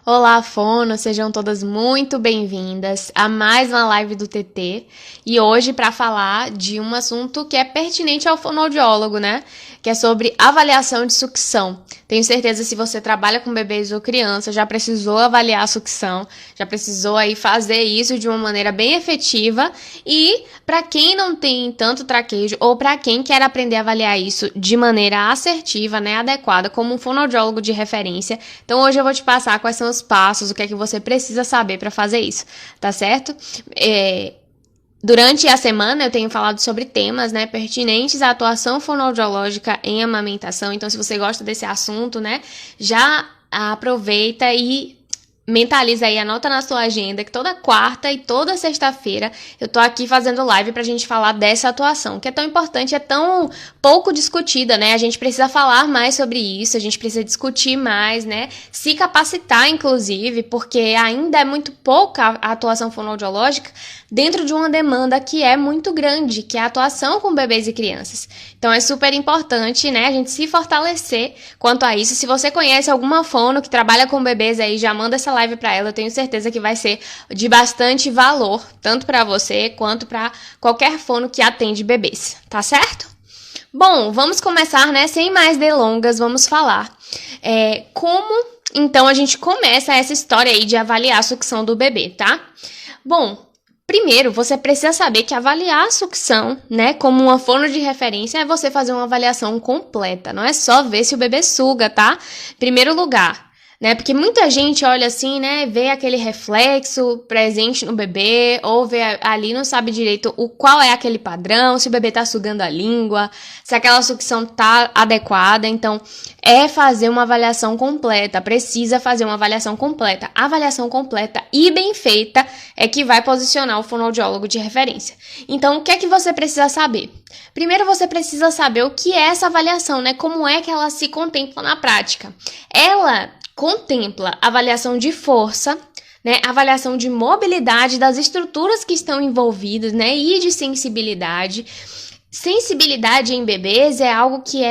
Olá, fono, sejam todas muito bem-vindas a mais uma live do TT e hoje para falar de um assunto que é pertinente ao fonoaudiólogo, né? Que é sobre avaliação de sucção. Tenho certeza se você trabalha com bebês ou crianças, já precisou avaliar a sucção, já precisou aí fazer isso de uma maneira bem efetiva e para quem não tem tanto traquejo ou para quem quer aprender a avaliar isso de maneira assertiva, né, adequada, como um fonoaudiólogo de referência. Então hoje eu vou te passar quais são os passos, o que é que você precisa saber para fazer isso, tá certo? Durante a semana eu tenho falado sobre temas, né, pertinentes à atuação fonoaudiológica em amamentação. Então, se você gosta desse assunto, né, já aproveita e mentaliza aí, anota na sua agenda que toda quarta e toda sexta-feira eu tô aqui fazendo live pra gente falar dessa atuação, que é tão importante, é tão pouco discutida, né? A gente precisa falar mais sobre isso, a gente precisa discutir mais, né? Se capacitar, inclusive, porque ainda é muito pouca a atuação fonoaudiológica dentro de uma demanda que é muito grande, que é a atuação com bebês e crianças. Então é super importante, né, a gente se fortalecer quanto a isso. Se você conhece alguma fono que trabalha com bebês aí, já manda essa live para ela, eu tenho certeza que vai ser de bastante valor, tanto para você quanto para qualquer fono que atende bebês, tá certo? Bom, vamos começar, né, sem mais delongas, vamos falar como, então, a gente começa essa história aí de avaliar a sucção do bebê, tá? Bom, primeiro, você precisa saber que avaliar a sucção, né, como uma fono de referência, é você fazer uma avaliação completa, não é só ver se o bebê suga, tá? Primeiro lugar, né, porque muita gente olha assim, né, vê aquele reflexo presente no bebê, ou vê ali, não sabe direito qual é aquele padrão, se o bebê tá sugando a língua, se aquela sucção tá adequada. Então, é fazer uma avaliação completa, precisa fazer uma avaliação completa. A avaliação completa e bem feita é que vai posicionar o fonoaudiólogo de referência. Então, o que é que você precisa saber? Primeiro, você precisa saber o que é essa avaliação, né? Como é que ela se contempla na prática. Ela contempla avaliação de força, né? Avaliação de mobilidade das estruturas que estão envolvidas, né? E de sensibilidade. Sensibilidade em bebês é algo que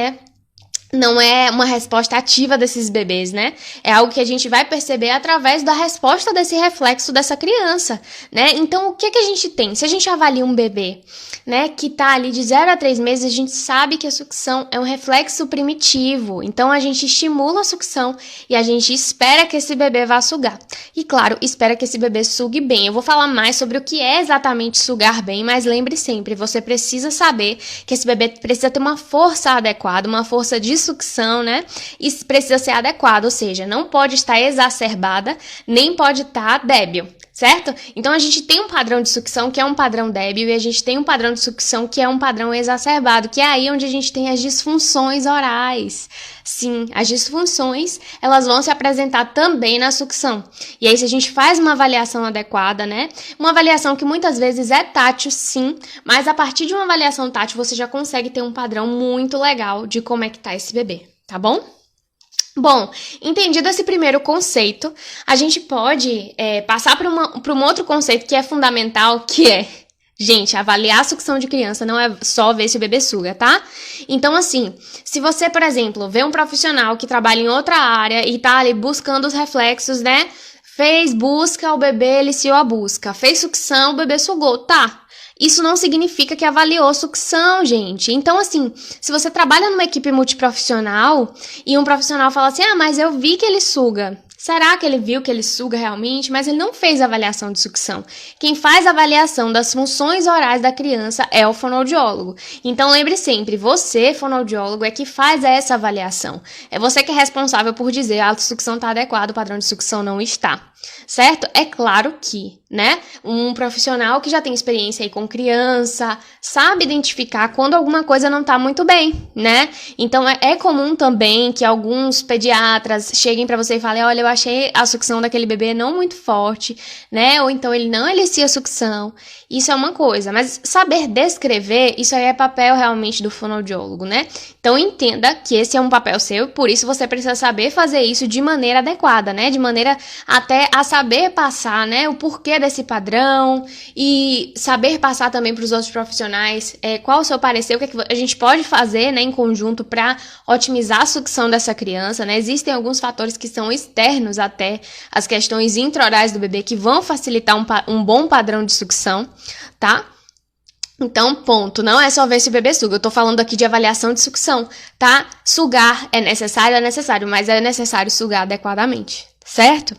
não é uma resposta ativa desses bebês, né? É algo que a gente vai perceber através da resposta desse reflexo dessa criança, né? Então, o que a gente tem? Se a gente avalia um bebê, né, que tá ali de 0 a 3 meses, a gente sabe que a sucção é um reflexo primitivo. Então, a gente estimula a sucção e a gente espera que esse bebê vá sugar. E, claro, espera que esse bebê sugue bem. Eu vou falar mais sobre o que é exatamente sugar bem, mas lembre sempre, você precisa saber que esse bebê precisa ter uma força adequada, uma força de sucção, né? E precisa ser adequada, ou seja, não pode estar exacerbada, nem pode estar débil, certo? Então, a gente tem um padrão de sucção que é um padrão débil e a gente tem um padrão de sucção que é um padrão exacerbado, que é aí onde a gente tem as disfunções orais. Sim, as disfunções, elas vão se apresentar também na sucção. E aí, se a gente faz uma avaliação adequada, né? Uma avaliação que muitas vezes é tátil, sim, mas a partir de uma avaliação tátil, você já consegue ter um padrão muito legal de como é que tá esse bebê, tá bom? Bom, entendido esse primeiro conceito, a gente pode passar para um outro conceito que é fundamental, que é, gente, avaliar a sucção de criança não é só ver se o bebê suga, tá? Então, assim, se você, por exemplo, vê um profissional que trabalha em outra área e tá ali buscando os reflexos, né? Fez busca, o bebê aliciou a busca. Fez sucção, o bebê sugou, tá? Isso não significa que avaliou sucção, gente. Então, assim, se você trabalha numa equipe multiprofissional e um profissional fala assim, mas eu vi que ele suga. Será que ele viu que ele suga realmente? Mas ele não fez avaliação de sucção. Quem faz a avaliação das funções orais da criança é o fonoaudiólogo. Então, lembre sempre, você, fonoaudiólogo, é que faz essa avaliação. É você que é responsável por dizer a sucção está adequada, o padrão de sucção não está. Certo? É claro que, né, um profissional que já tem experiência aí com criança, sabe identificar quando alguma coisa não tá muito bem, né? Então, é comum também que alguns pediatras cheguem pra você e falem, olha, eu achei a sucção daquele bebê não muito forte, né? Ou então ele não alicia a sucção. Isso é uma coisa, mas saber descrever, isso aí é papel realmente do fonoaudiólogo, né? Então, entenda que esse é um papel seu, por isso você precisa saber fazer isso de maneira adequada, né? De maneira até a saber passar, né, o porquê desse padrão e saber passar também para os outros profissionais qual o seu parecer, o que, é que a gente pode fazer, né, em conjunto para otimizar a sucção dessa criança, né? Existem alguns fatores que são externos internos até as questões intraorais do bebê que vão facilitar um bom padrão de sucção, tá? Então, ponto. Não é só ver se o bebê suga. Eu tô falando aqui de avaliação de sucção, tá? Sugar é necessário, mas é necessário sugar adequadamente, certo?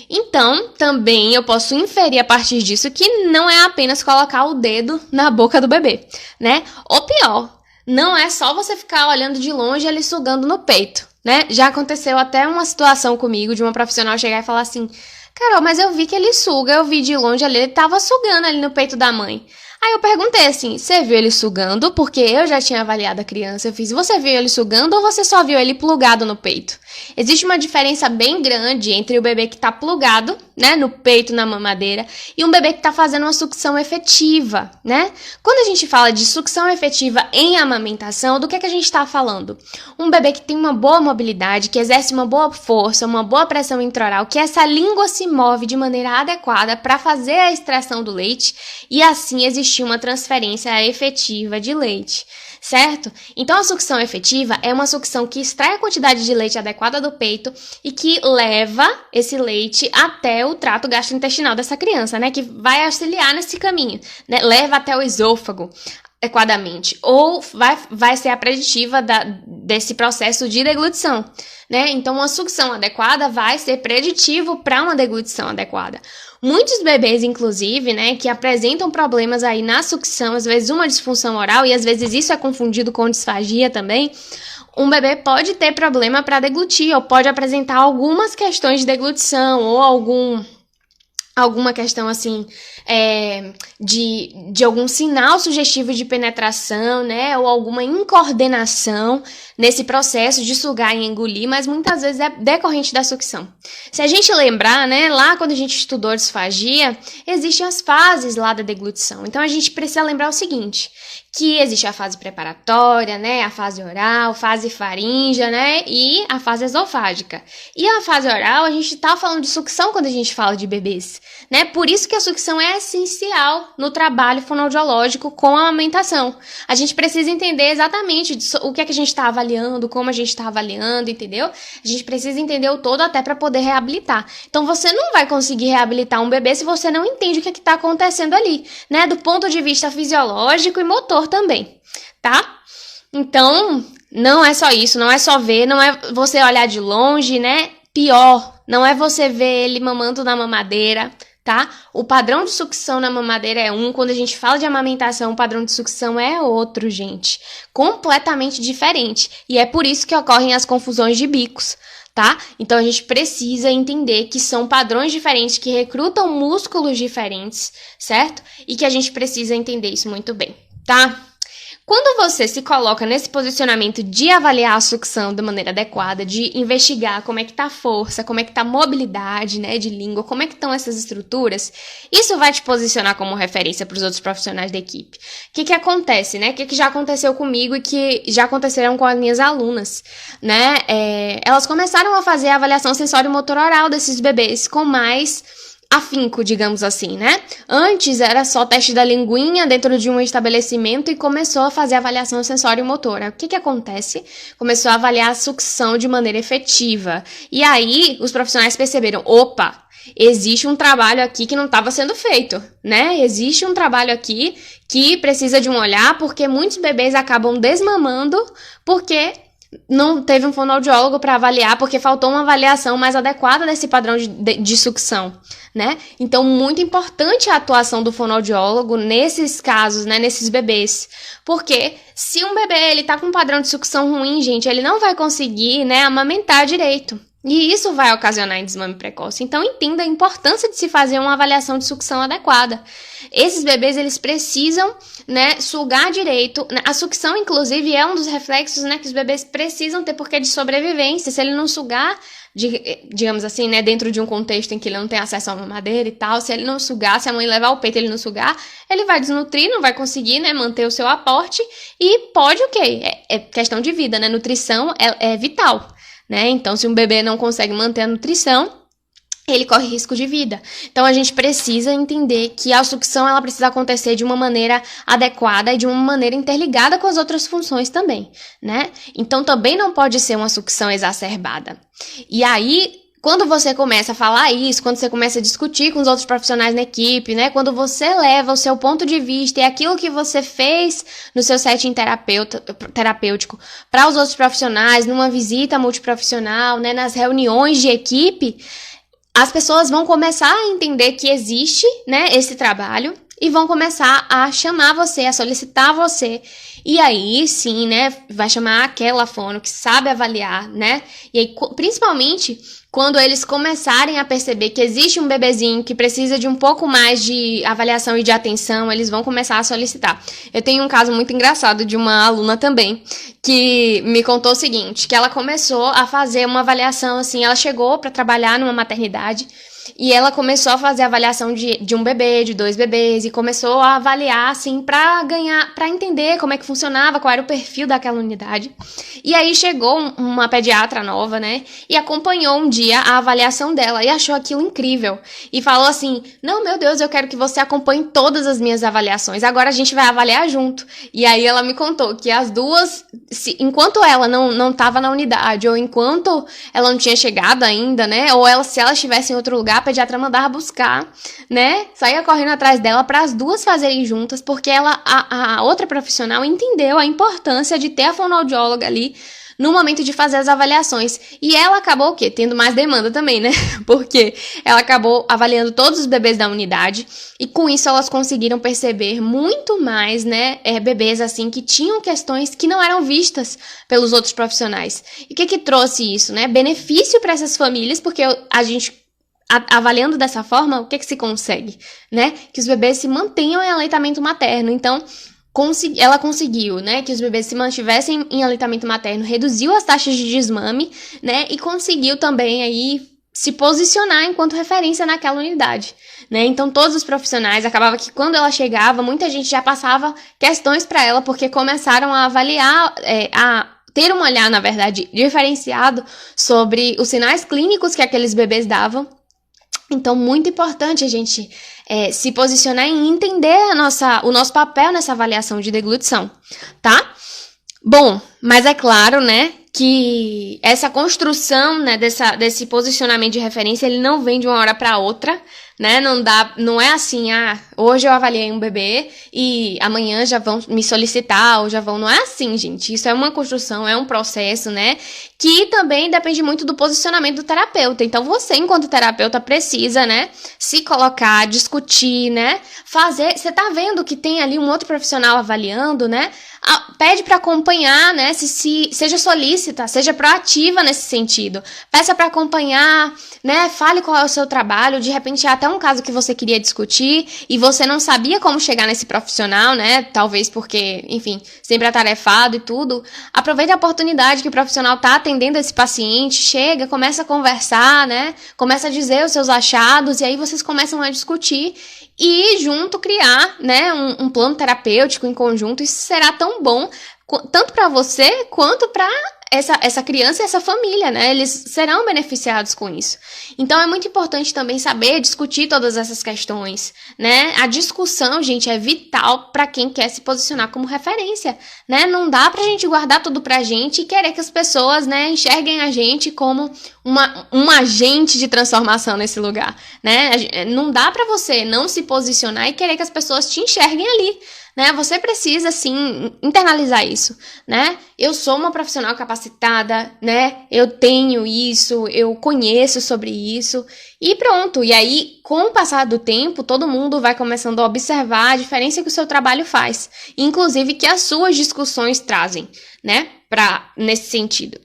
Então, também eu posso inferir a partir disso que não é apenas colocar o dedo na boca do bebê, né? Ou pior, não é só você ficar olhando de longe e ele sugando no peito, né? Já aconteceu até uma situação comigo de uma profissional chegar e falar assim: Carol, mas eu vi que ele suga, eu vi de longe ali, ele tava sugando ali no peito da mãe. Aí eu perguntei assim, você viu ele sugando? Porque eu já tinha avaliado a criança, eu fiz, você viu ele sugando ou você só viu ele plugado no peito? Existe uma diferença bem grande entre o bebê que tá plugado, né, no peito, na mamadeira, e um bebê que tá fazendo uma sucção efetiva, né? Quando a gente fala de sucção efetiva em amamentação, do que a gente tá falando? Um bebê que tem uma boa mobilidade, que exerce uma boa força, uma boa pressão intraoral, que essa língua se move de maneira adequada para fazer a extração do leite e assim existir uma transferência efetiva de leite, certo? Então a sucção efetiva é uma sucção que extrai a quantidade de leite adequada do peito e que leva esse leite até o trato gastrointestinal dessa criança, né? Que vai auxiliar nesse caminho, né? Leva até o esôfago adequadamente, ou vai ser a preditiva desse processo de deglutição, né? Então, uma sucção adequada vai ser preditivo para uma deglutição adequada. Muitos bebês, inclusive, né, que apresentam problemas aí na sucção, às vezes uma disfunção oral, e às vezes isso é confundido com disfagia também, um bebê pode ter problema para deglutir, ou pode apresentar algumas questões de deglutição, ou alguma questão assim, de algum sinal sugestivo de penetração, né, ou alguma incoordenação nesse processo de sugar e engolir, mas muitas vezes é decorrente da sucção. Se a gente lembrar, né, lá quando a gente estudou disfagia, existem as fases lá da deglutição. Então a gente precisa lembrar o seguinte, que existe a fase preparatória, né, a fase oral, fase faríngea, né, e a fase esofágica. E a fase oral, a gente tá falando de sucção quando a gente fala de bebês, né, por isso que a sucção é essencial no trabalho fonoaudiológico com a amamentação. A gente precisa entender exatamente o que é que a gente está avaliando, como a gente está avaliando, entendeu? A gente precisa entender o todo até para poder reabilitar. Então, você não vai conseguir reabilitar um bebê se você não entende o que está acontecendo ali, né, do ponto de vista fisiológico e motor também, tá? Então, não é só isso, não é só ver, não é você olhar de longe, né? Pior, não é você ver ele mamando na mamadeira, tá? O padrão de sucção na mamadeira é um, quando a gente fala de amamentação, o padrão de sucção é outro, gente. Completamente diferente. E é por isso que ocorrem as confusões de bicos, tá? Então a gente precisa entender que são padrões diferentes que recrutam músculos diferentes, certo? E que a gente precisa entender isso muito bem, tá? Quando você se coloca nesse posicionamento de avaliar a sucção de maneira adequada, de investigar como é que tá a força, como é que tá a mobilidade, né, de língua, como é que estão essas estruturas, isso vai te posicionar como referência para os outros profissionais da equipe. O que acontece, né? O que já aconteceu comigo e que já aconteceram com as minhas alunas, né? Elas começaram a fazer a avaliação sensório-motor oral desses bebês com mais afinco, digamos assim, né? Antes era só teste da linguinha dentro de um estabelecimento e começou a fazer avaliação sensório-motora. O que acontece? Começou a avaliar a sucção de maneira efetiva. E aí, os profissionais perceberam, opa, existe um trabalho aqui que não estava sendo feito, né? Existe um trabalho aqui que precisa de um olhar, porque muitos bebês acabam desmamando porque não teve um fonoaudiólogo para avaliar, porque faltou uma avaliação mais adequada desse padrão de sucção, né? Então, muito importante a atuação do fonoaudiólogo nesses casos, né, nesses bebês. Porque se um bebê ele tá com um padrão de sucção ruim, gente, ele não vai conseguir, né, amamentar direito. E isso vai ocasionar em desmame precoce. Então, entenda a importância de se fazer uma avaliação de sucção adequada. Esses bebês, eles precisam, né, sugar direito. A sucção, inclusive, é um dos reflexos, né, que os bebês precisam ter porque é de sobrevivência. Se ele não sugar, digamos assim, né, dentro de um contexto em que ele não tem acesso à mamadeira e tal, se ele não sugar, se a mãe levar o peito e ele não sugar, ele vai desnutrir, não vai conseguir, né, manter o seu aporte e pode o quê? É questão de vida, né? Nutrição é vital. Né? Então, se um bebê não consegue manter a nutrição, ele corre risco de vida. Então, a gente precisa entender que a sucção ela precisa acontecer de uma maneira adequada e de uma maneira interligada com as outras funções também, né? Então, também não pode ser uma sucção exacerbada. E aí, Quando você começa a falar isso, quando você começa a discutir com os outros profissionais na equipe, né? Quando você leva o seu ponto de vista e aquilo que você fez no seu setting terapêutico para os outros profissionais, numa visita multiprofissional, né? Nas reuniões de equipe, as pessoas vão começar a entender que existe, né, esse trabalho e vão começar a chamar você, a solicitar você. E aí, sim, né, vai chamar aquela fono que sabe avaliar, né? E aí, principalmente quando eles começarem a perceber que existe um bebezinho que precisa de um pouco mais de avaliação e de atenção, eles vão começar a solicitar. Eu tenho um caso muito engraçado de uma aluna também, que me contou o seguinte, que ela começou a fazer uma avaliação, assim, ela chegou para trabalhar numa maternidade, e ela começou a fazer a avaliação de um bebê, de 2 bebês, e começou a avaliar, assim, pra entender como é que funcionava, qual era o perfil daquela unidade. E aí chegou uma pediatra nova, né, e acompanhou um dia a avaliação dela, e achou aquilo incrível. E falou assim, não, meu Deus, eu quero que você acompanhe todas as minhas avaliações, agora a gente vai avaliar junto. E aí ela me contou que as duas, enquanto ela não tava na unidade, ou enquanto ela não tinha chegado ainda, né, ou se ela estivesse em outro lugar, a pediatra mandava buscar, né? Saía correndo atrás dela para as duas fazerem juntas, porque a outra profissional entendeu a importância de ter a fonoaudióloga ali no momento de fazer as avaliações. E ela acabou o quê? Tendo mais demanda também, né? Porque ela acabou avaliando todos os bebês da unidade e com isso elas conseguiram perceber muito mais, né? Bebês assim que tinham questões que não eram vistas pelos outros profissionais. E o que trouxe isso, né? Benefício para essas famílias, porque a gente avaliando dessa forma, o que se consegue, né? Que os bebês se mantenham em aleitamento materno. Então, ela conseguiu, né, que os bebês se mantivessem em aleitamento materno, reduziu as taxas de desmame, né, e conseguiu também aí se posicionar enquanto referência naquela unidade, né? Então, todos os profissionais, acabava que quando ela chegava, muita gente já passava questões para ela, porque começaram a avaliar, ter um olhar, na verdade, diferenciado sobre os sinais clínicos que aqueles bebês davam. Então, muito importante a gente se posicionar e entender o nosso papel nessa avaliação de deglutição, tá? Bom, mas é claro, né, que essa construção, né, desse posicionamento de referência, ele não vem de uma hora para outra, né? Não é assim, hoje eu avaliei um bebê e amanhã já vão me solicitar ou já vão, não é assim, gente. Isso é uma construção, é um processo, né? Que também depende muito do posicionamento do terapeuta. Então, você, enquanto terapeuta, precisa, né, se colocar, discutir, né, você tá vendo que tem ali um outro profissional avaliando, né? Pede para acompanhar, né? Seja solícita, seja proativa nesse sentido. Peça para acompanhar, né? Fale qual é o seu trabalho. De repente, até um caso que você queria discutir e você não sabia como chegar nesse profissional, né? Talvez porque, enfim, sempre atarefado e tudo. Aproveite a oportunidade que o profissional tá atendendo esse paciente, chega, começa a conversar, né? Começa a dizer os seus achados e aí vocês começam a discutir e junto criar, né, um plano terapêutico em conjunto. Isso será tão bom tanto para você quanto para essa criança e essa família, né? Eles serão beneficiados com isso. Então, é muito importante também saber discutir todas essas questões, né? A discussão, gente, é vital para quem quer se posicionar como referência, né? Não dá pra gente guardar tudo pra gente e querer que as pessoas, né, enxerguem a gente como um agente de transformação nesse lugar, né? Não dá pra você não se posicionar e querer que as pessoas te enxerguem ali, né? Você precisa, sim, internalizar isso, né? Eu sou uma profissional capacitada, né? Eu tenho isso, eu conheço sobre isso e pronto. E aí, com o passar do tempo, todo mundo vai começando a observar a diferença que o seu trabalho faz, inclusive que as suas discussões trazem, né? Nesse sentido.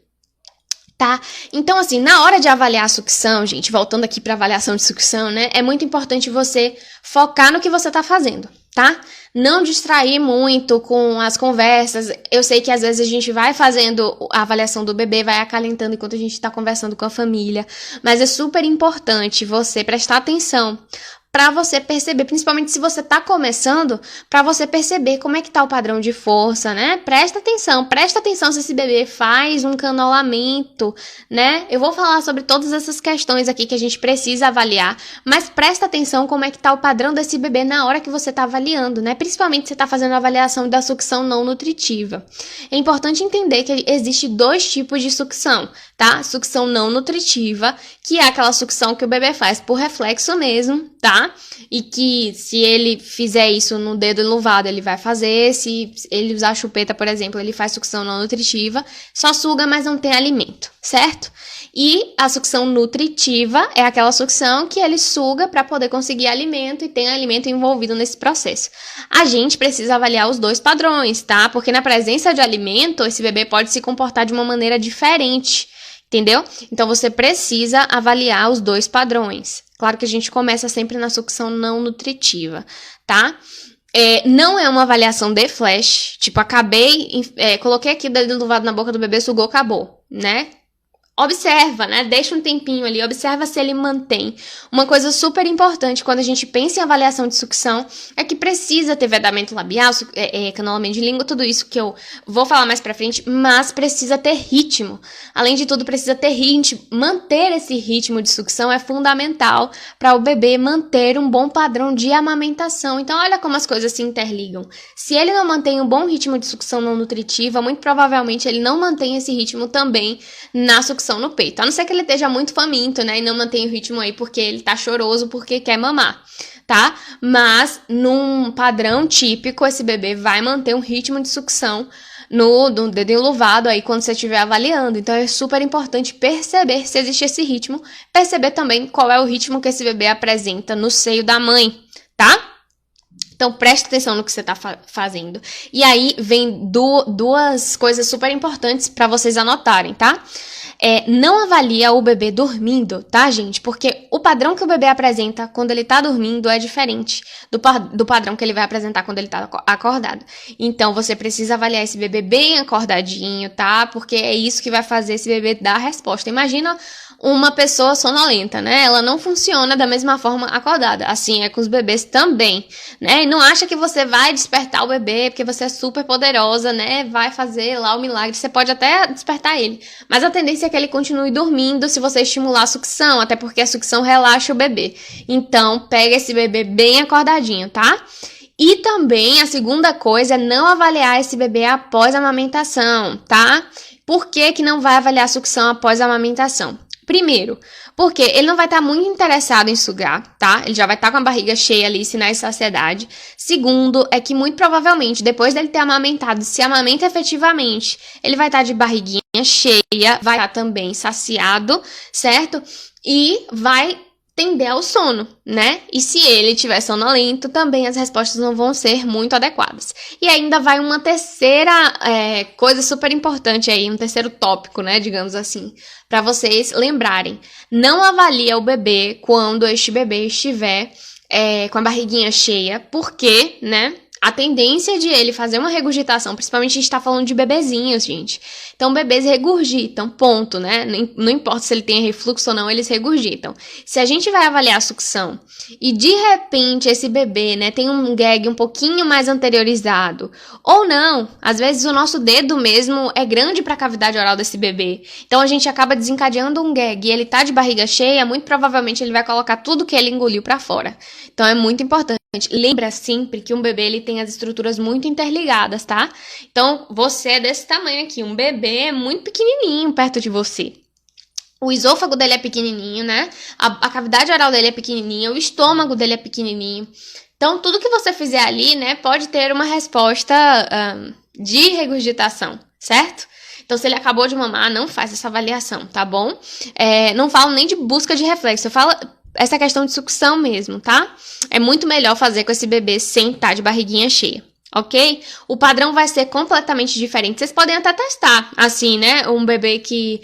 Tá? Então, assim, na hora de avaliar a sucção, gente, voltando aqui para avaliação de sucção, né? É muito importante você focar no que você tá fazendo, tá? Não distrair muito com as conversas. Eu sei que às vezes a gente vai fazendo a avaliação do bebê, vai acalentando enquanto a gente tá conversando com a família, mas é super importante você prestar atenção para você perceber, principalmente se você tá começando, para você perceber como é que tá o padrão de força, né? Presta atenção se esse bebê faz um canolamento, né? Eu vou falar sobre todas essas questões aqui que a gente precisa avaliar, mas presta atenção como é que tá o padrão desse bebê na hora que você tá avaliando, né? Principalmente se você tá fazendo a avaliação da sucção não nutritiva. É importante entender que existe 2 tipos de sucção. tá? Sucção não nutritiva, que é aquela sucção que o bebê faz por reflexo mesmo, tá? E que se ele fizer isso no dedo enluvado, ele vai fazer. Se ele usar a chupeta, por exemplo, ele faz sucção não nutritiva, só suga, mas não tem alimento, certo? E a sucção nutritiva é aquela sucção que ele suga para poder conseguir alimento e tem alimento envolvido nesse processo. A gente precisa avaliar os dois padrões, tá? Porque na presença de alimento, esse bebê pode se comportar de uma maneira diferente, entendeu? Então você precisa avaliar os dois padrões. Claro que a gente começa sempre na sucção não nutritiva, tá? Não é uma avaliação de flash, tipo, coloquei aqui o dedo enluvado na boca do bebê, sugou, acabou, né? Observa, né? Deixa um tempinho ali, observa se ele mantém. Uma coisa super importante quando a gente pensa em avaliação de sucção é que precisa ter vedamento labial, canalamento de língua, tudo isso que eu vou falar mais pra frente, mas precisa ter ritmo. Além de tudo, precisa ter ritmo. Manter esse ritmo de sucção é fundamental para o bebê manter um bom padrão de amamentação. Então, olha como as coisas se interligam. Se ele não mantém um bom ritmo de sucção não nutritiva, muito provavelmente ele não mantém esse ritmo também na sucção no peito, a não ser que ele esteja muito faminto, né, e não mantém o ritmo aí porque ele tá choroso porque quer mamar, tá? Mas num padrão típico, esse bebê vai manter um ritmo de sucção no dedo enluvado aí quando você estiver avaliando. Então é super importante perceber se existe esse ritmo, perceber também qual é o ritmo que esse bebê apresenta no seio da mãe, tá? Então, preste atenção no que você está fazendo. E aí, vem duas coisas super importantes para vocês anotarem, tá? Não avalia o bebê dormindo, tá, gente? Porque o padrão que o bebê apresenta quando ele tá dormindo é diferente do padrão que ele vai apresentar quando ele tá acordado. Então, você precisa avaliar esse bebê bem acordadinho, tá? Porque é isso que vai fazer esse bebê dar a resposta. Imagina uma pessoa sonolenta, né? Ela não funciona da mesma forma acordada. Assim é com os bebês também, né? E não acha que você vai despertar o bebê porque você é super poderosa, né? Vai fazer lá o milagre. Você pode até despertar ele, mas a tendência é que ele continue dormindo se você estimular a sucção, até porque a sucção relaxa o bebê. Então, pega esse bebê bem acordadinho, tá? E também a segunda coisa é não avaliar esse bebê após a amamentação, tá? Por que que não vai avaliar a sucção após a amamentação? Primeiro, porque ele não vai estar muito interessado em sugar, tá? Ele já vai estar com a barriga cheia ali, sinais de saciedade. Segundo, é que muito provavelmente, depois dele ter amamentado, se amamenta efetivamente, ele vai estar de barriguinha cheia, vai estar também saciado, certo? E vai tender ao sono, né? E se ele estiver sonolento, também as respostas não vão ser muito adequadas. E ainda vai uma terceira coisa super importante aí, um terceiro tópico, né, digamos assim, para vocês lembrarem. Não avalia o bebê quando este bebê estiver com a barriguinha cheia, porque, né, a tendência de ele fazer uma regurgitação, principalmente a gente tá falando de bebezinhos, gente. Então, bebês regurgitam, ponto, né? Não importa se ele tem refluxo ou não, eles regurgitam. Se a gente vai avaliar a sucção e, de repente, esse bebê, né, tem um gag um pouquinho mais anteriorizado, ou não, às vezes o nosso dedo mesmo é grande para a cavidade oral desse bebê. Então, a gente acaba desencadeando um gag e ele tá de barriga cheia, muito provavelmente ele vai colocar tudo que ele engoliu para fora. Então, é muito importante. Lembra sempre que um bebê ele tem as estruturas muito interligadas, tá? Então, você é desse tamanho aqui, um bebê é muito pequenininho perto de você. O esôfago dele é pequenininho, né? A cavidade oral dele é pequenininha, o estômago dele é pequenininho. Então, tudo que você fizer ali, né, pode ter uma resposta de regurgitação, certo? Então, se ele acabou de mamar, não faz essa avaliação, tá bom? Não falo nem de busca de reflexo, eu falo essa questão de sucção mesmo, tá? É muito melhor fazer com esse bebê sem estar de barriguinha cheia, ok? O padrão vai ser completamente diferente. Vocês podem até testar, assim, né? Um bebê que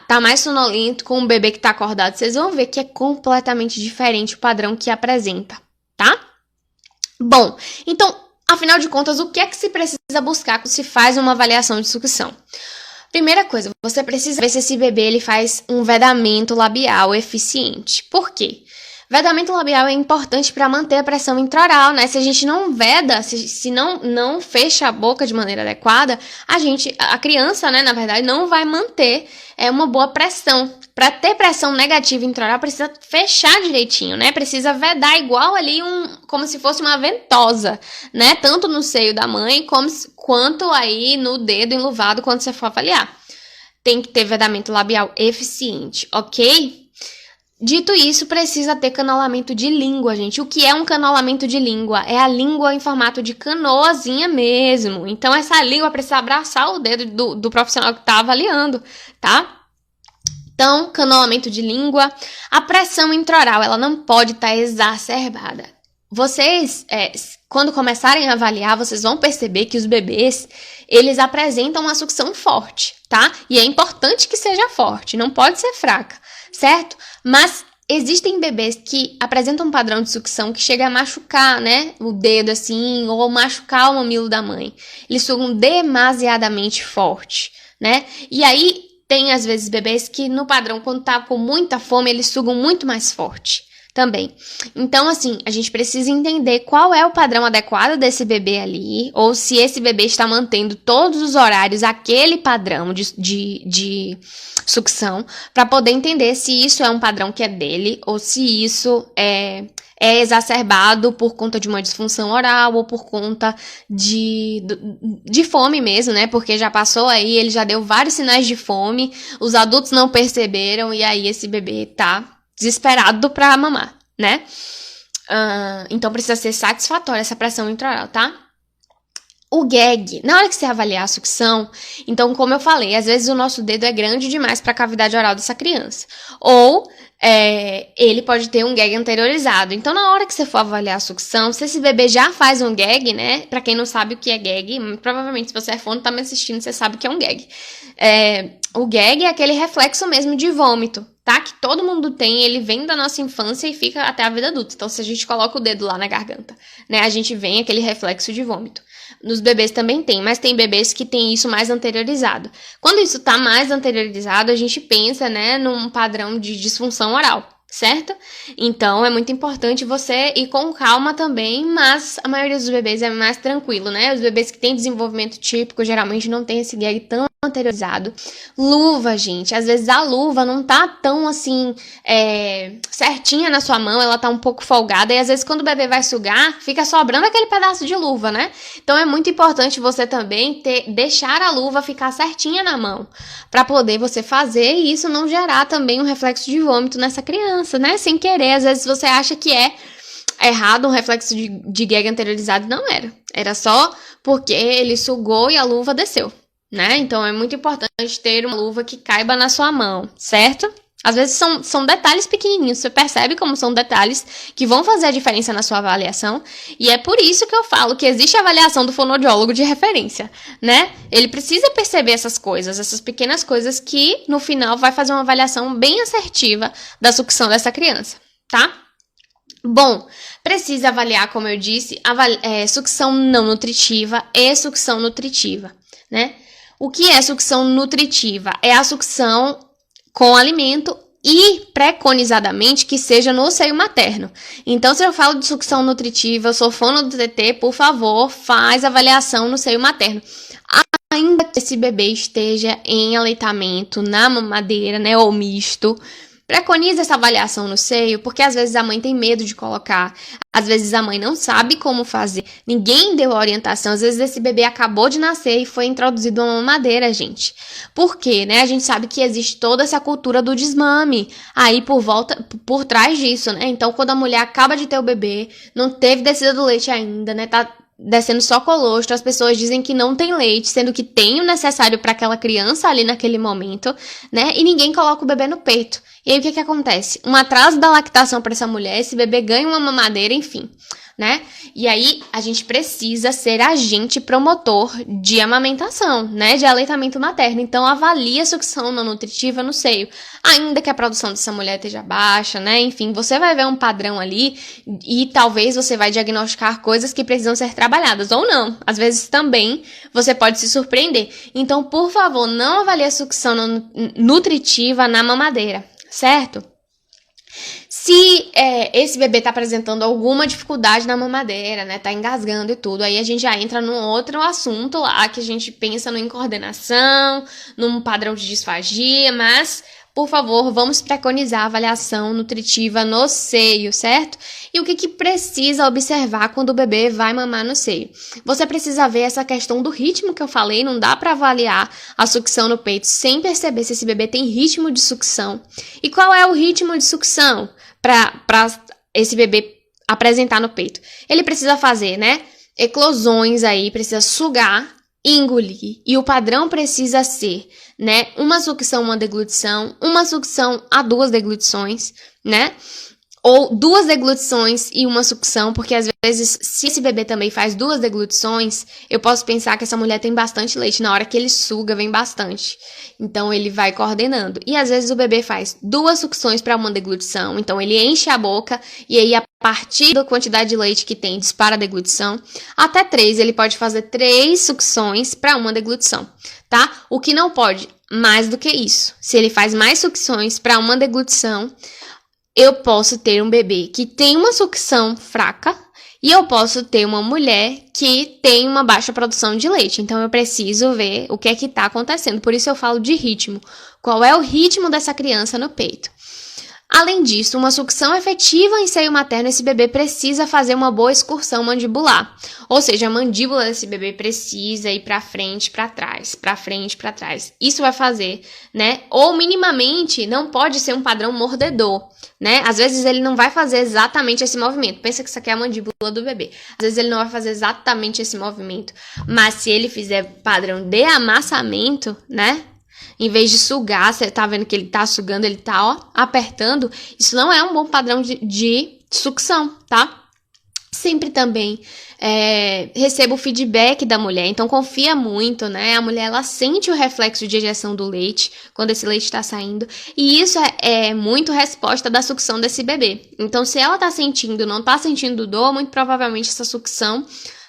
tá mais sonolento com um bebê que tá acordado. Vocês vão ver que é completamente diferente o padrão que apresenta, tá? Bom, então, afinal de contas, o que é que se precisa buscar quando se faz uma avaliação de sucção? Primeira coisa, você precisa ver se esse bebê ele faz um vedamento labial eficiente. Por quê? Vedamento labial é importante para manter a pressão intraoral, né? Se a gente não veda, se não fecha a boca de maneira adequada, a criança, né, na verdade, não vai manter uma boa pressão. Para ter pressão negativa intraoral, precisa fechar direitinho, né? Precisa vedar igual ali, como se fosse uma ventosa, né? Tanto no seio da mãe, quanto aí no dedo enluvado quando você for avaliar. tem que ter vedamento labial eficiente, ok? Dito isso, precisa ter canolamento de língua, gente. O que é um canolamento de língua? É a língua em formato de canoazinha mesmo. Então, essa língua precisa abraçar o dedo do profissional que está avaliando, tá? Então, canolamento de língua. A pressão intraoral, ela não pode estar exacerbada. Vocês, quando começarem a avaliar, vocês vão perceber que os bebês, eles apresentam uma sucção forte, tá? E é importante que seja forte, não pode ser fraca, certo? Mas existem bebês que apresentam um padrão de sucção que chega a machucar, né? O dedo assim, ou machucar o mamilo da mãe. Eles sugam demasiadamente forte, né? E aí, tem às vezes bebês que no padrão, quando tá com muita fome, eles sugam muito mais forte também. Então, assim, a gente precisa entender qual é o padrão adequado desse bebê ali, ou se esse bebê está mantendo todos os horários aquele padrão de sucção, para poder entender se isso é um padrão que é dele, ou se isso é exacerbado por conta de uma disfunção oral, ou por conta de fome mesmo, né? Porque já passou aí, ele já deu vários sinais de fome, os adultos não perceberam, e aí esse bebê tá desesperado pra mamar, né? Então precisa ser satisfatória essa pressão intraoral, tá? O gag, na hora que você avaliar a sucção, então, como eu falei, às vezes o nosso dedo é grande demais para a cavidade oral dessa criança. Ou ele pode ter um gag anteriorizado. Então, na hora que você for avaliar a sucção, se esse bebê já faz um gag, né? Para quem não sabe o que é gag, provavelmente se você é fã e tá me assistindo, você sabe o que é um gag. O gag é aquele reflexo mesmo de vômito, tá? Que todo mundo tem, ele vem da nossa infância e fica até a vida adulta. Então, se a gente coloca o dedo lá na garganta, né? A gente vem aquele reflexo de vômito. Nos bebês também tem, mas tem bebês que tem isso mais anteriorizado. Quando isso tá mais anteriorizado, a gente pensa, né, num padrão de disfunção oral, certo? Então, é muito importante você ir com calma também, mas a maioria dos bebês é mais tranquilo, né? Os bebês que têm desenvolvimento típico, geralmente não tem esse gag tão anteriorizado. Luva, gente, às vezes a luva não tá tão assim certinha na sua mão, ela tá um pouco folgada, e às vezes quando o bebê vai sugar, fica sobrando aquele pedaço de luva, né? Então é muito importante você também deixar a luva ficar certinha na mão, para poder você fazer e isso não gerar também um reflexo de vômito nessa criança, né? Sem querer, às vezes você acha que é errado um reflexo de gag anteriorizado, não era. Era só porque ele sugou e a luva desceu, né? Então é muito importante ter uma luva que caiba na sua mão, certo? Às vezes são detalhes pequenininhos, você percebe como são detalhes que vão fazer a diferença na sua avaliação, e é por isso que eu falo que existe a avaliação do fonoaudiólogo de referência, né? Ele precisa perceber essas coisas, essas pequenas coisas que no final vai fazer uma avaliação bem assertiva da sucção dessa criança, tá? Bom, precisa avaliar, como eu disse, sucção não nutritiva e sucção nutritiva, né? O que é sucção nutritiva? É a sucção com alimento e preconizadamente que seja no seio materno. Então, se eu falo de sucção nutritiva, eu sou fono do TT, por favor, faz avaliação no seio materno. Ainda que esse bebê esteja em aleitamento, na mamadeira, né, ou misto, preconiza essa avaliação no seio, porque às vezes a mãe tem medo de colocar, às vezes a mãe não sabe como fazer, ninguém deu orientação, às vezes esse bebê acabou de nascer e foi introduzido uma mamadeira, gente. Por quê, né? A gente sabe que existe toda essa cultura do desmame aí por trás disso, né? Então, quando a mulher acaba de ter o bebê, não teve descida do leite ainda, né? Tá descendo só colostro, as pessoas dizem que não tem leite, sendo que tem o necessário para aquela criança ali naquele momento, né? E ninguém coloca o bebê no peito. E aí o que acontece? Um atraso da lactação para essa mulher, esse bebê ganha uma mamadeira, enfim, né? E aí a gente precisa ser agente promotor de amamentação, né? De aleitamento materno. Então avalie a sucção não nutritiva no seio, ainda que a produção dessa mulher esteja baixa, né? Enfim, você vai ver um padrão ali e talvez você vai diagnosticar coisas que precisam ser trabalhadas ou não. Às vezes também você pode se surpreender. Então, por favor, não avalie a sucção não nutritiva na mamadeira, certo? Se esse bebê tá apresentando alguma dificuldade na mamadeira, né, tá engasgando e tudo, aí a gente já entra num outro assunto lá, que a gente pensa em coordenação, num padrão de disfagia, mas por favor, vamos preconizar a avaliação nutritiva no seio, certo? E o que precisa observar quando o bebê vai mamar no seio? Você precisa ver essa questão do ritmo que eu falei, não dá para avaliar a sucção no peito sem perceber se esse bebê tem ritmo de sucção. E qual é o ritmo de sucção para esse bebê apresentar no peito? Ele precisa fazer, né, eclosões aí, precisa sugar e engolir. E o padrão precisa ser, né, uma sucção, uma deglutição, uma sucção a 2 deglutições, né? Ou 2 deglutições e uma sucção, porque às vezes, se esse bebê também faz 2 deglutições, eu posso pensar que essa mulher tem bastante leite. Na hora que ele suga, vem bastante. Então, ele vai coordenando. E às vezes o bebê faz 2 sucções para uma deglutição. Então, ele enche a boca e aí, a partir da quantidade de leite que tem, dispara a deglutição. Até 3, ele pode fazer 3 sucções para uma deglutição, tá? O que não pode, mais do que isso. Se ele faz mais sucções para uma deglutição, eu posso ter um bebê que tem uma sucção fraca e eu posso ter uma mulher que tem uma baixa produção de leite. Então, eu preciso ver o que é que está acontecendo. Por isso, eu falo de ritmo. Qual é o ritmo dessa criança no peito? Além disso, uma sucção efetiva em seio materno, esse bebê precisa fazer uma boa excursão mandibular. Ou seja, a mandíbula desse bebê precisa ir para frente, para trás, para frente, para trás. Isso vai fazer, né? Ou minimamente, não pode ser um padrão mordedor, né? Às vezes ele não vai fazer exatamente esse movimento. Pensa que isso aqui é a mandíbula do bebê. Às vezes ele não vai fazer exatamente esse movimento. Mas se ele fizer padrão de amassamento, né? Em vez de sugar, você tá vendo que ele tá sugando, ele tá, ó, apertando. Isso não é um bom padrão de sucção, tá? Sempre também receba o feedback da mulher. Então, confia muito, né? A mulher, ela sente o reflexo de ejeção do leite quando esse leite tá saindo. E isso é muito resposta da sucção desse bebê. Então, se ela tá sentindo, não tá sentindo dor, muito provavelmente essa sucção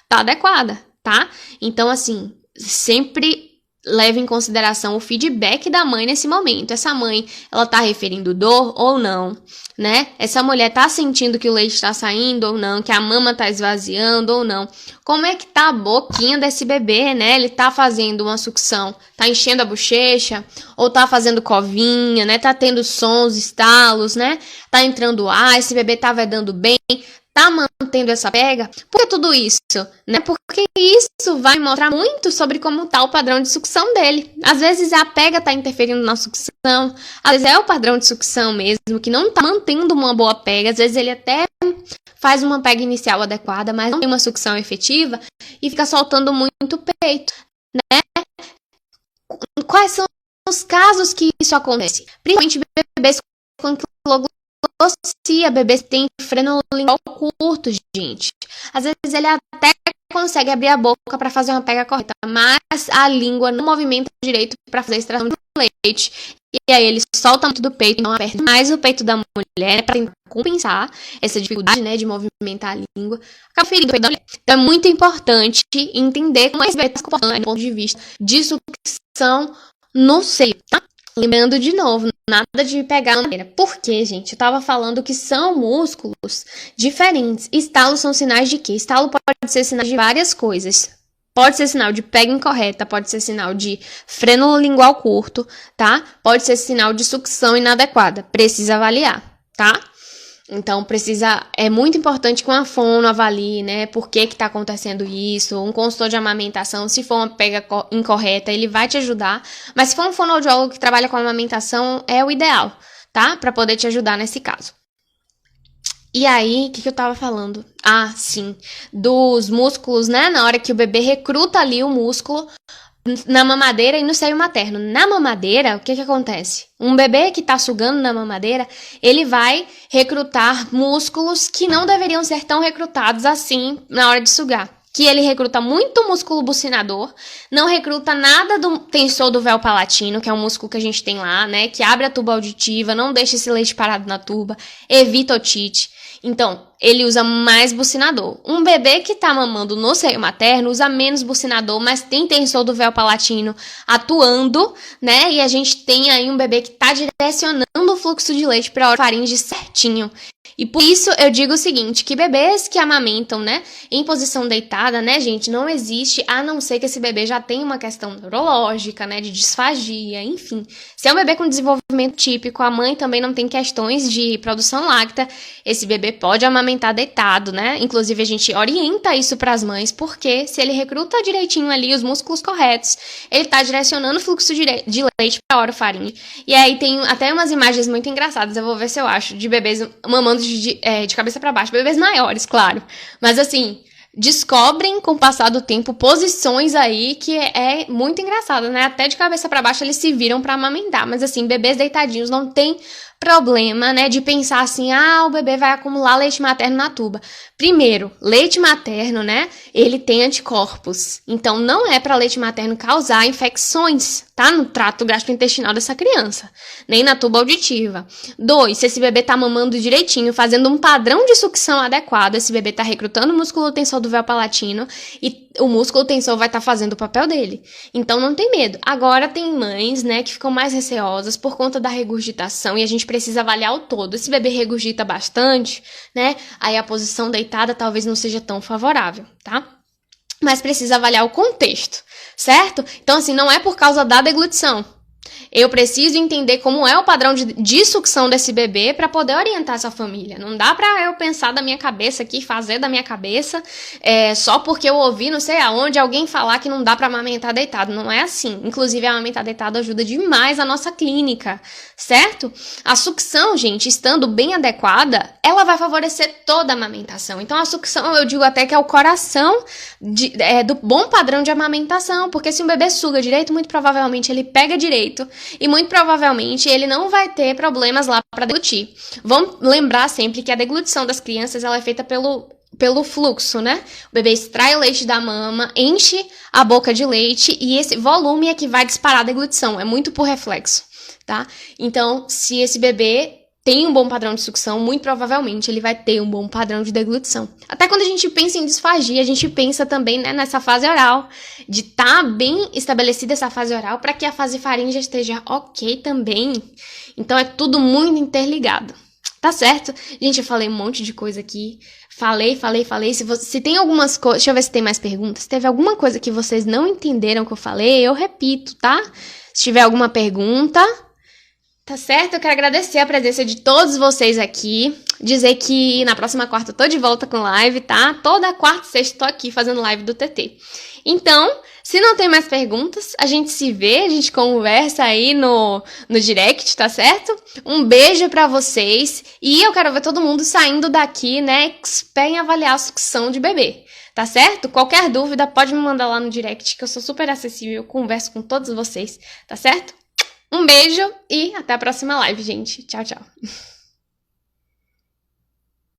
tá adequada, tá? Então, assim, sempre leve em consideração o feedback da mãe nesse momento. Essa mãe, ela tá referindo dor ou não, né? Essa mulher tá sentindo que o leite tá saindo ou não, que a mama tá esvaziando ou não. Como é que tá a boquinha desse bebê, né? Ele tá fazendo uma sucção, tá enchendo a bochecha, ou tá fazendo covinha, né? Tá tendo sons, estalos, né? Tá entrando ar, esse bebê tá vedando bem, tá mantendo essa pega. Por que tudo isso, né? Porque isso vai mostrar muito sobre como tá o padrão de sucção dele. Às vezes a pega tá interferindo na sucção, às vezes é o padrão de sucção mesmo, que não tá mantendo uma boa pega, às vezes ele até faz uma pega inicial adequada, mas não tem uma sucção efetiva e fica soltando muito peito, né? Quais são os casos que isso acontece? Principalmente bebês com quiloglossia, bebês que têm frenolingual curto, gente. Às vezes ele até consegue abrir a boca para fazer uma pega correta, mas a língua não movimenta direito para fazer a extração do leite. E aí ele solta muito do peito, então aperta mais o peito da mulher para tentar compensar essa dificuldade, né, de movimentar a língua. Acaba ferindo o peito da mulher. Então é muito importante entender como esse bebê está se comportando, né, do ponto de vista de sucção no seio, tá? Lembrando de novo, nada de pegar na madeira. Por quê, gente? Eu tava falando que são músculos diferentes. Estalos são sinais de quê? Estalo pode ser sinal de várias coisas. Pode ser sinal de pega incorreta, pode ser sinal de freno lingual curto, tá? Pode ser sinal de sucção inadequada. Precisa avaliar, tá? Então, é muito importante que uma fono avalie, né, por que tá acontecendo isso, um consultor de amamentação, se for uma pega incorreta, ele vai te ajudar, mas se for um fonoaudiólogo que trabalha com amamentação, é o ideal, tá, para poder te ajudar nesse caso. E aí, o que eu tava falando? Ah, sim, dos músculos, né, na hora que o bebê recruta ali o músculo, na mamadeira e no seio materno. Na mamadeira, o que acontece? Um bebê que tá sugando na mamadeira, ele vai recrutar músculos que não deveriam ser tão recrutados assim na hora de sugar. Que ele recruta muito músculo bucinador, não recruta nada do tensor do véu palatino, que é um músculo que a gente tem lá, né? Que abre a tuba auditiva, não deixa esse leite parado na tuba, evita otite. Então, ele usa mais bucinador. Um bebê que tá mamando no seio materno usa menos bucinador, mas tem tensor do véu palatino atuando, né? E a gente tem aí um bebê que tá tá direcionando o fluxo de leite para a orofaringe certinho. E por isso eu digo o seguinte, que bebês que amamentam, né, em posição deitada, né, gente, não existe, a não ser que esse bebê já tenha uma questão neurológica, né, de disfagia, enfim. Se é um bebê com desenvolvimento típico, a mãe também não tem questões de produção láctea, esse bebê pode amamentar deitado, né, inclusive a gente orienta isso para as mães, porque se ele recruta direitinho ali os músculos corretos, ele tá direcionando o fluxo de leite para a orofaringe. E aí tem até umas imagens muito engraçadas, eu vou ver se eu acho, de bebês mamando de cabeça para baixo, bebês maiores, claro, mas assim, descobrem com o passar do tempo posições aí que é muito engraçado, né? Até de cabeça para baixo eles se viram para amamentar, mas assim, bebês deitadinhos não tem problema, né, de pensar assim, o bebê vai acumular leite materno na tuba. Primeiro, leite materno, né, ele tem anticorpos, então não é para leite materno causar infecções, tá, no trato gastrointestinal dessa criança, nem na tuba auditiva. 2, se esse bebê tá mamando direitinho, fazendo um padrão de sucção adequado, esse bebê tá recrutando o músculo tensor do véu palatino e o músculo tensor vai estar fazendo o papel dele. Então não tem medo. Agora tem mães, né, que ficam mais receosas por conta da regurgitação e a gente precisa avaliar o todo. Esse bebê regurgita bastante, né, aí a posição deitada talvez não seja tão favorável, tá? Mas precisa avaliar o contexto, certo? Então assim, não é por causa da deglutição. Eu preciso entender como é o padrão de sucção desse bebê para poder orientar essa família. Não dá para eu pensar da minha cabeça aqui, fazer da minha cabeça, só porque eu ouvi não sei aonde alguém falar que não dá para amamentar deitado. Não é assim. Inclusive, a amamentar deitado ajuda demais a nossa clínica, certo? A sucção, gente, estando bem adequada, ela vai favorecer toda a amamentação. Então, a sucção, eu digo até que é o coração do bom padrão de amamentação, porque se um bebê suga direito, muito provavelmente ele pega direito e muito provavelmente ele não vai ter problemas lá para deglutir. Vamos lembrar sempre que a deglutição das crianças ela é feita pelo fluxo, né? O bebê extrai o leite da mama, enche a boca de leite e esse volume é que vai disparar a deglutição, é muito por reflexo, tá? Então, se esse bebê tem um bom padrão de sucção, muito provavelmente ele vai ter um bom padrão de deglutição. Até quando a gente pensa em disfagia, a gente pensa também, né, nessa fase oral, de estar bem estabelecida essa fase oral para que a fase faríngea esteja ok também. Então é tudo muito interligado. Tá certo? Gente, eu falei um monte de coisa aqui. Falei. Se tem algumas coisas... Deixa eu ver se tem mais perguntas. Se teve alguma coisa que vocês não entenderam que eu falei, eu repito, tá? Se tiver alguma pergunta... Tá certo? Eu quero agradecer a presença de todos vocês aqui. Dizer que na próxima quarta eu tô de volta com live, tá? Toda quarta e sexta eu tô aqui fazendo live do TT. Então, se não tem mais perguntas, a gente se vê, a gente conversa aí no direct, tá certo? Um beijo pra vocês. E eu quero ver todo mundo saindo daqui, né? Expert em avaliar a sucção de bebê. Tá certo? Qualquer dúvida pode me mandar lá no direct, que eu sou super acessível, eu converso com todos vocês, tá certo? Um beijo e até a próxima live, gente. Tchau, tchau.